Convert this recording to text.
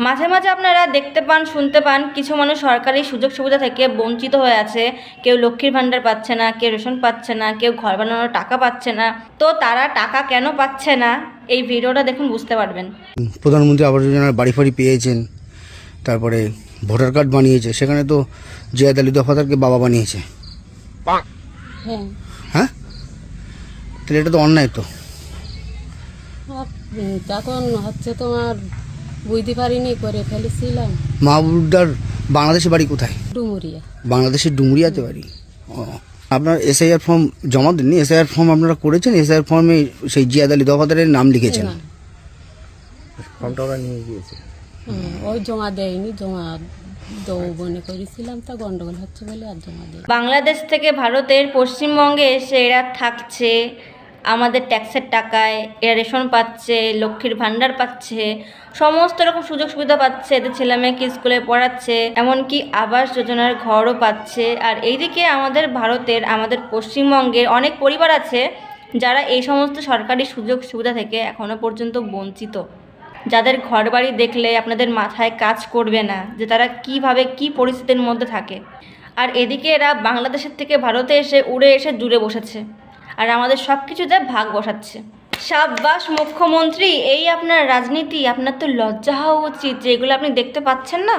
মাঝে মাঝে আপনারা দেখতে পান, শুনতে পান কিছু মানুষ সরকারি সুযোগ সুবিধা থেকে বঞ্চিত হয়ে আছে। কেউ লক্ষ্মীর ভাণ্ডার পাচ্ছে না, কেউ রেশন পাচ্ছে না, কেউ ঘর বানানোর টাকা পাচ্ছে না। তো তারা টাকা কেন পাচ্ছে না, এই ভিডিওটা দেখুন, বুঝতে পারবেন। প্রধানমন্ত্রী আবাস যোজনার বাড়ি ফাড়ি পেয়েছেন, তারপরে ভোটার কার্ড বানিয়েছে, সেখানে তো জিয়াদ আলী দফাদারকে বাবা বানিয়েছে। হ্যাঁ, হ্যাঁ, তাহলে এটা তো অন্যায় তো। তখন হচ্ছে তোমার বুঝতে পারিনি, করে ফেলেছিলাম। মাহবুবদার বাংলাদেশে বাড়ি কোথায়? ডুমুরিয়া। বাংলাদেশের ডুমুরিয়াতে বাড়ি। ও, আপনার এসআইআর ফর্ম জমা দেননি? এসআইআর ফর্ম আপনারা করেছেন? এসআইআর ফর্মে সেই জিয়াদ আলী দফাদারের নাম লিখেছেন? না, ফর্মটা ওরা নিয়ে গিয়েছে। ওই জমা দেয়নি, জমা দেবো মনে করেছিলাম, তা গন্ডগোল হচ্ছে বলে আর জমা দেয়। বাংলাদেশ থেকে ভারতের পশ্চিমবঙ্গে এসে এরা থাকছে, আমাদের ট্যাক্সের টাকায় এরা রেশন পাচ্ছে, লক্ষ্মীর ভাণ্ডার পাচ্ছে, সমস্ত রকম সুযোগ সুবিধা পাচ্ছে, এদের ছেলেমেয়েকে স্কুলে পড়াচ্ছে, এমনকি আবাস যোজনার ঘরও পাচ্ছে। আর এইদিকে আমাদের ভারতের, আমাদের পশ্চিমবঙ্গের অনেক পরিবার আছে যারা এই সমস্ত সরকারি সুযোগ সুবিধা থেকে এখনও পর্যন্ত বঞ্চিত, যাদের ঘর বাড়ি দেখলে আপনাদের মাথায় কাজ করবে না যে তারা কিভাবে, কি পরিস্থিতির মধ্যে থাকে। আর এদিকে এরা বাংলাদেশের থেকে ভারতে এসে উড়ে এসে জুড়ে বসেছে আর আমাদের সব কিছুতে ভাগ বসাচ্ছে। সাব্বাস মুখ্যমন্ত্রী, এই আপনার রাজনীতি, আপনার তো লজ্জা হওয়া উচিত যে এগুলো আপনি দেখতে পাচ্ছেন না।